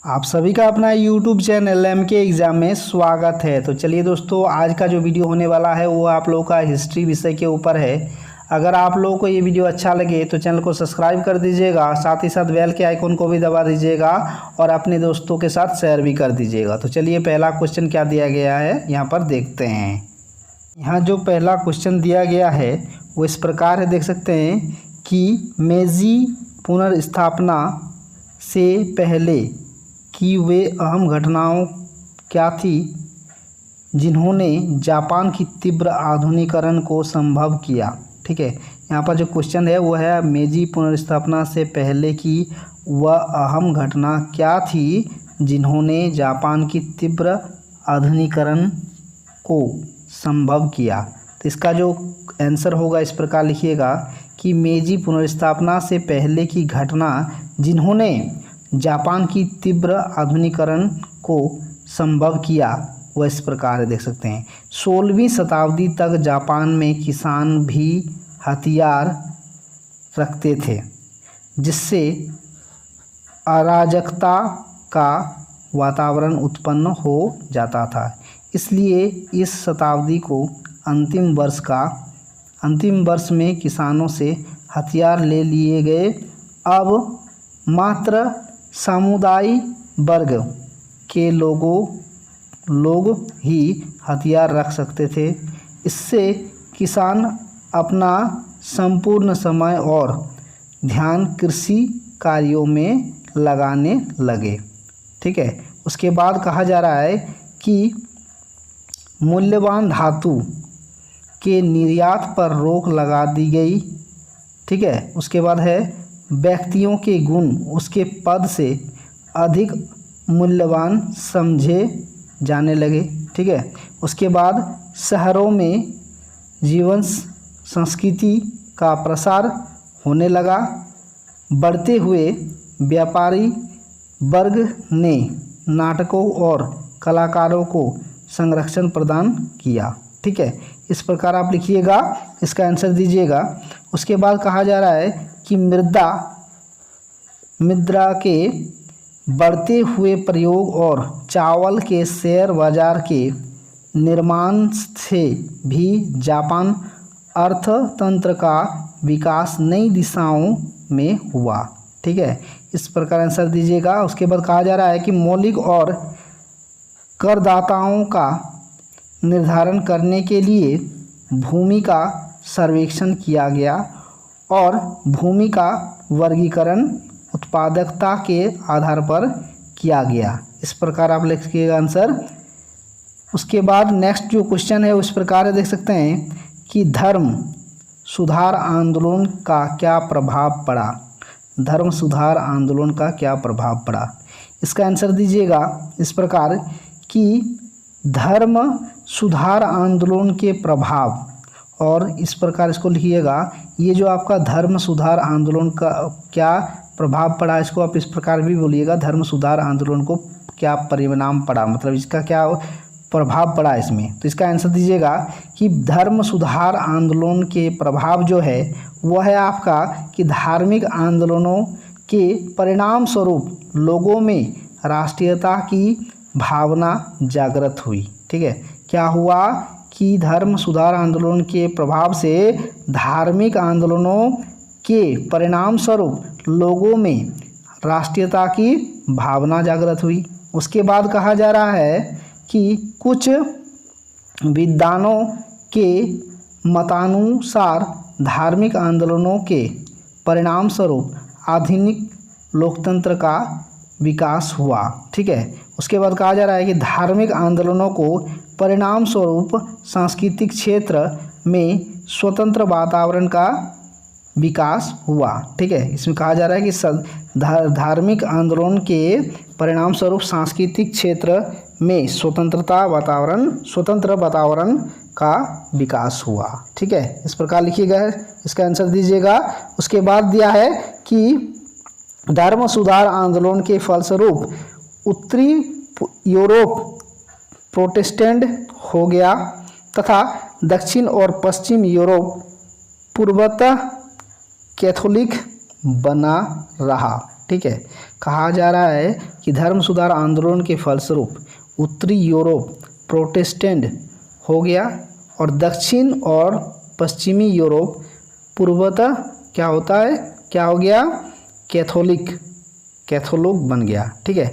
आप सभी का अपना YouTube चैनल MK एग्ज़ाम में स्वागत है। तो चलिए दोस्तों, आज का जो वीडियो होने वाला है वो आप लोगों का हिस्ट्री विषय के ऊपर है। अगर आप लोगों को ये वीडियो अच्छा लगे तो चैनल को सब्सक्राइब कर दीजिएगा, साथ ही साथ बेल के आइकन को भी दबा दीजिएगा और अपने दोस्तों के साथ शेयर भी कर दीजिएगा। तो चलिए पहला क्वेश्चन क्या दिया गया है यहाँ पर देखते हैं। यहाँ जो पहला क्वेश्चन दिया गया है वो इस प्रकार है, देख सकते हैं कि मेजी पुनर्स्थापना से पहले कि वे अहम घटनाओं क्या थी जिन्होंने जापान की तीव्र आधुनिकीकरण को संभव किया। ठीक है, यहाँ पर जो क्वेश्चन है वो है मेजी पुनर्स्थापना से पहले की वह अहम घटना क्या थी जिन्होंने जापान की तीव्र आधुनिकीकरण को संभव किया। तो इसका जो आंसर होगा इस प्रकार लिखिएगा कि मेजी पुनर्स्थापना से पहले की घटना जिन्होंने जापान की तीव्र आधुनिकीकरण को संभव किया वह इस प्रकार है, देख सकते हैं। 16वीं शताब्दी तक जापान में किसान भी हथियार रखते थे, जिससे अराजकता का वातावरण उत्पन्न हो जाता था। इसलिए इस शताब्दी को अंतिम वर्ष में किसानों से हथियार ले लिए गए। अब मात्र समुदाय वर्ग के लोग ही हथियार रख सकते थे। इससे किसान अपना संपूर्ण समय और ध्यान कृषि कार्यों में लगाने लगे। ठीक है, उसके बाद कहा जा रहा है कि मूल्यवान धातु के निर्यात पर रोक लगा दी गई। ठीक है, उसके बाद है व्यक्तियों के गुण उसके पद से अधिक मूल्यवान समझे जाने लगे। ठीक है, उसके बाद शहरों में जीवन संस्कृति का प्रसार होने लगा। बढ़ते हुए व्यापारी वर्ग ने नाटकों और कलाकारों को संरक्षण प्रदान किया। ठीक है, इस प्रकार आप लिखिएगा, इसका आंसर दीजिएगा। उसके बाद कहा जा रहा है कि मुद्रा के बढ़ते हुए प्रयोग और चावल के शेयर बाजार के निर्माण से भी जापान अर्थतंत्र का विकास नई दिशाओं में हुआ। ठीक है, इस प्रकार आंसर दीजिएगा। उसके बाद कहा जा रहा है कि मौलिक और करदाताओं का निर्धारण करने के लिए भूमि का सर्वेक्षण किया गया और भूमि का वर्गीकरण उत्पादकता के आधार पर किया गया। इस प्रकार आप लिखिएगा आंसर। उसके बाद नेक्स्ट जो क्वेश्चन है उस प्रकार देख सकते हैं कि धर्म सुधार आंदोलन का क्या प्रभाव पड़ा। धर्म सुधार आंदोलन का क्या प्रभाव पड़ा, इसका आंसर दीजिएगा इस प्रकार कि धर्म सुधार आंदोलन के प्रभाव, और इस प्रकार इसको लिखिएगा, ये जो आपका धर्म सुधार आंदोलन का क्या प्रभाव पड़ा, इसको आप इस प्रकार भी बोलिएगा, धर्म सुधार आंदोलन को क्या परिणाम पड़ा, मतलब इसका क्या प्रभाव पड़ा इसमें। तो इसका आंसर दीजिएगा कि धर्म सुधार आंदोलन के प्रभाव जो है वह है आपका कि धार्मिक आंदोलनों के परिणाम स्वरूप लोगों में राष्ट्रीयता की भावना जागृत हुई। ठीक है, क्या हुआ कि धर्म सुधार आंदोलन के प्रभाव से धार्मिक आंदोलनों के परिणाम स्वरूप लोगों में राष्ट्रीयता की भावना जागृत हुई। उसके बाद कहा जा रहा है कि कुछ विद्वानों के मतानुसार धार्मिक आंदोलनों के परिणाम स्वरूप आधुनिक लोकतंत्र का विकास हुआ। ठीक है, उसके बाद कहा जा रहा है कि धार्मिक आंदोलनों को परिणाम स्वरूप सांस्कृतिक क्षेत्र में स्वतंत्र वातावरण का विकास हुआ। ठीक है, इसमें कहा जा रहा है कि धार्मिक आंदोलन के परिणाम स्वरूप सांस्कृतिक क्षेत्र में स्वतंत्र वातावरण का विकास हुआ। ठीक है, इस प्रकार लिखिएगा, इसका आंसर दीजिएगा। उसके बाद दिया है कि धर्म सुधार आंदोलन के फलस्वरूप उत्तरी यूरोप प्रोटेस्टेंट हो गया तथा दक्षिण और पश्चिम यूरोप पूर्वतः कैथोलिक बना रहा। ठीक है। कहा जा रहा है कि धर्म सुधार आंदोलन के फलस्वरूप उत्तरी यूरोप प्रोटेस्टेंट हो गया और दक्षिण और पश्चिमी यूरोप पूर्वतः क्या होता है, क्या हो गया, कैथोलिक बन गया। ठीक है।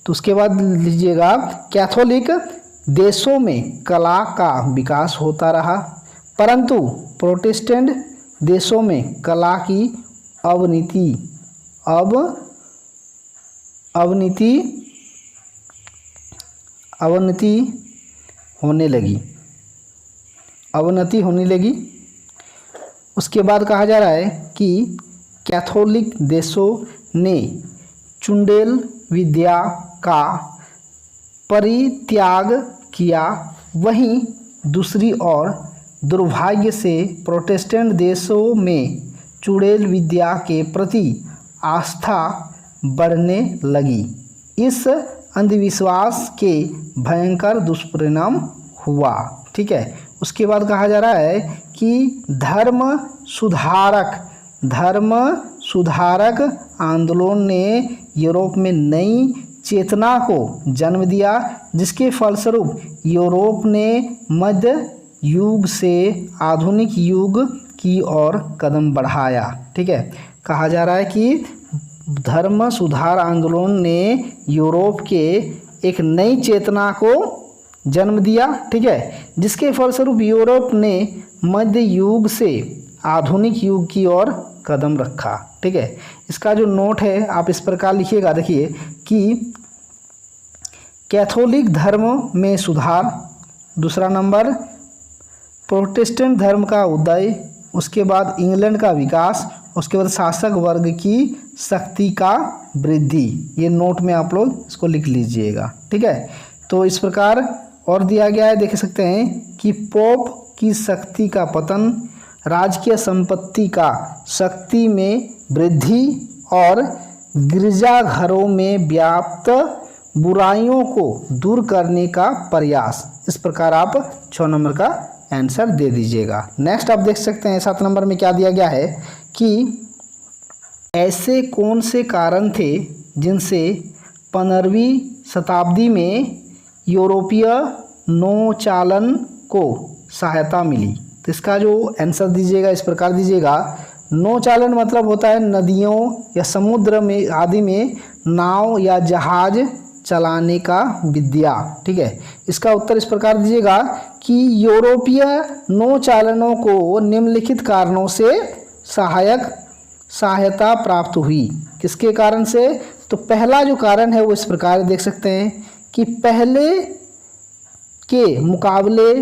तो उसके बाद लीजिएगा, कैथोलिक देशों में कला का विकास होता रहा, परंतु प्रोटेस्टेंट देशों में कला की अवनति होने लगी। उसके बाद कहा जा रहा है कि कैथोलिक देशों ने चुड़ैल विद्या का परित्याग किया, वहीं दूसरी ओर दुर्भाग्य से प्रोटेस्टेंट देशों में चुड़ैल विद्या के प्रति आस्था बढ़ने लगी। इस अंधविश्वास के भयंकर दुष्परिणाम हुआ। ठीक है। उसके बाद कहा जा रहा है कि धर्म सुधारक आंदोलन ने यूरोप में नई चेतना को जन्म दिया, जिसके फलस्वरूप यूरोप ने मध्य युग से आधुनिक युग की ओर कदम बढ़ाया। ठीक है। कहा जा रहा है कि धर्म सुधार आंदोलन ने यूरोप के एक नई चेतना को जन्म दिया। ठीक है। जिसके फलस्वरूप यूरोप ने मध्य युग से आधुनिक युग की ओर कदम रखा। ठीक है। इसका जो नोट है आप इस प्रकार लिखिएगा, देखिए कि कैथोलिक धर्म में सुधार, दूसरा नंबर प्रोटेस्टेंट धर्म का उदय, उसके बाद इंग्लैंड का विकास, उसके बाद शासक वर्ग की शक्ति का वृद्धि। ये नोट में आप लोग इसको लिख लीजिएगा। ठीक है। तो इस प्रकार और दिया गया है, देख सकते हैं कि पोप की शक्ति का पतन, राजकीय संपत्ति का शक्ति में वृद्धि और गिरजाघरों में व्याप्त बुराइयों को दूर करने का प्रयास। इस प्रकार आप 6 नंबर का आंसर दे दीजिएगा। नेक्स्ट आप देख सकते हैं 7 नंबर में क्या दिया गया है कि ऐसे कौन से कारण थे जिनसे 15वीं शताब्दी में यूरोपीय नौचालन को सहायता मिली। तो इसका जो आंसर दीजिएगा इस प्रकार दीजिएगा, नौचालन मतलब होता है नदियों या समुद्र में आदि में नाव या जहाज चलाने का विद्या। ठीक है। इसका उत्तर इस प्रकार दीजिएगा कि यूरोपीय नौचालनों को निम्नलिखित कारणों से सहायता प्राप्त हुई। किसके कारण से? तो पहला जो कारण है वो इस प्रकार देख सकते हैं कि पहले के मुकाबले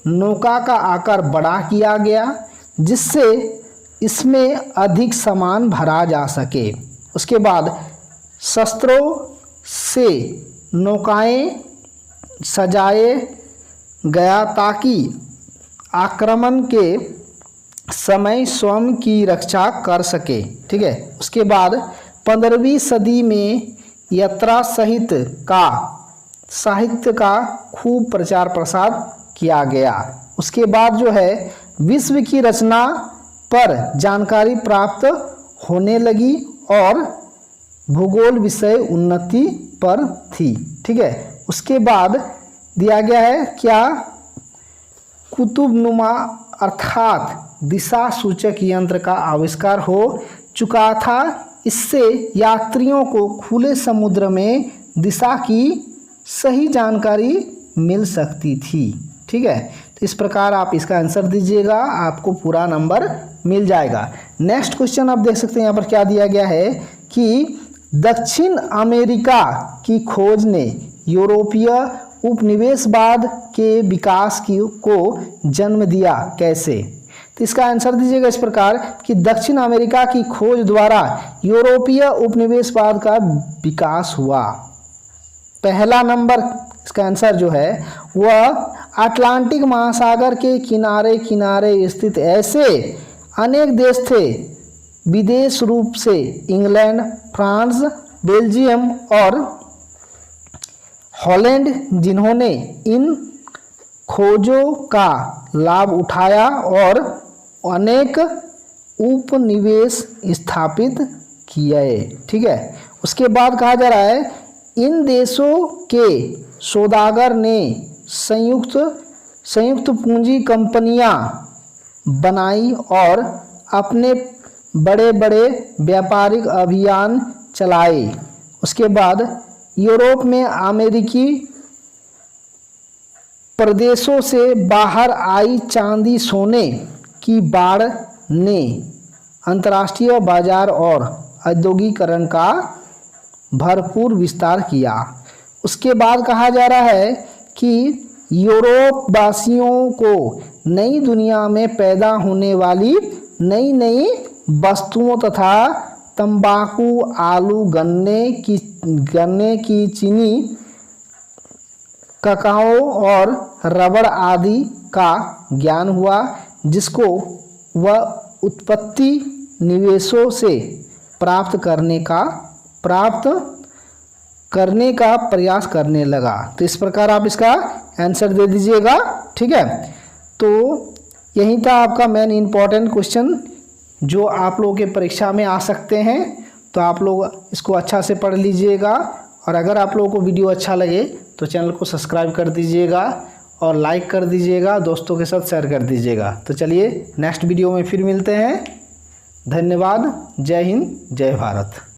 नौका का आकार बड़ा किया गया, जिससे इसमें अधिक सामान भरा जा सके। उसके बाद शस्त्रों से नौकाएं सजाए गया ताकि आक्रमण के समय स्वयं की रक्षा कर सके। ठीक है। उसके बाद 15वीं सदी में यात्रा साहित्य का खूब प्रचार प्रसार किया गया। उसके बाद जो है विश्व की रचना पर जानकारी प्राप्त होने लगी और भूगोल विषय उन्नति पर थी। ठीक है। उसके बाद दिया गया है क्या, कुतुबनुमा अर्थात दिशा सूचक यंत्र का आविष्कार हो चुका था। इससे यात्रियों को खुले समुद्र में दिशा की सही जानकारी मिल सकती थी। ठीक है। तो इस प्रकार आप इसका आंसर दीजिएगा, आपको पूरा नंबर मिल जाएगा। नेक्स्ट क्वेश्चन आप देख सकते हैं, यहाँ पर क्या दिया गया है कि दक्षिण अमेरिका की खोज ने यूरोपीय उपनिवेशवाद के विकास को जन्म दिया, कैसे? तो इसका आंसर दीजिएगा इस प्रकार कि दक्षिण अमेरिका की खोज द्वारा यूरोपीय उपनिवेशवाद का विकास हुआ। पहला नंबर इसका आंसर जो है वह अटलांटिक महासागर के किनारे किनारे स्थित ऐसे अनेक देश थे, विदेश रूप से इंग्लैंड, फ्रांस, बेल्जियम और हॉलैंड, जिन्होंने इन खोजों का लाभ उठाया और अनेक उपनिवेश स्थापित किए। ठीक है। उसके बाद कहा जा रहा है इन देशों के सौदागर ने संयुक्त पूंजी कंपनियां बनाई और अपने बड़े बड़े व्यापारिक अभियान चलाए। उसके बाद यूरोप में अमेरिकी प्रदेशों से बाहर आई चांदी सोने की बाढ़ ने अंतर्राष्ट्रीय बाजार और औद्योगिकरण का भरपूर विस्तार किया। उसके बाद कहा जा रहा है कि यूरोप वासियों को नई दुनिया में पैदा होने वाली नई नई वस्तुओं तथा तंबाकू, आलू, गन्ने की चीनी, ककाओ और रबड़ आदि का ज्ञान हुआ, जिसको वह उत्पत्ति निवेशों से प्राप्त करने का प्रयास करने लगा। तो इस प्रकार आप इसका आंसर दे दीजिएगा। ठीक है, तो यही था आपका मेन इम्पॉर्टेंट क्वेश्चन जो आप लोगों के परीक्षा में आ सकते हैं। तो आप लोग इसको अच्छा से पढ़ लीजिएगा, और अगर आप लोगों को वीडियो अच्छा लगे तो चैनल को सब्सक्राइब कर दीजिएगा और लाइक कर दीजिएगा, दोस्तों के साथ शेयर कर दीजिएगा। तो चलिए नेक्स्ट वीडियो में फिर मिलते हैं। धन्यवाद। जय हिंद, जय भारत।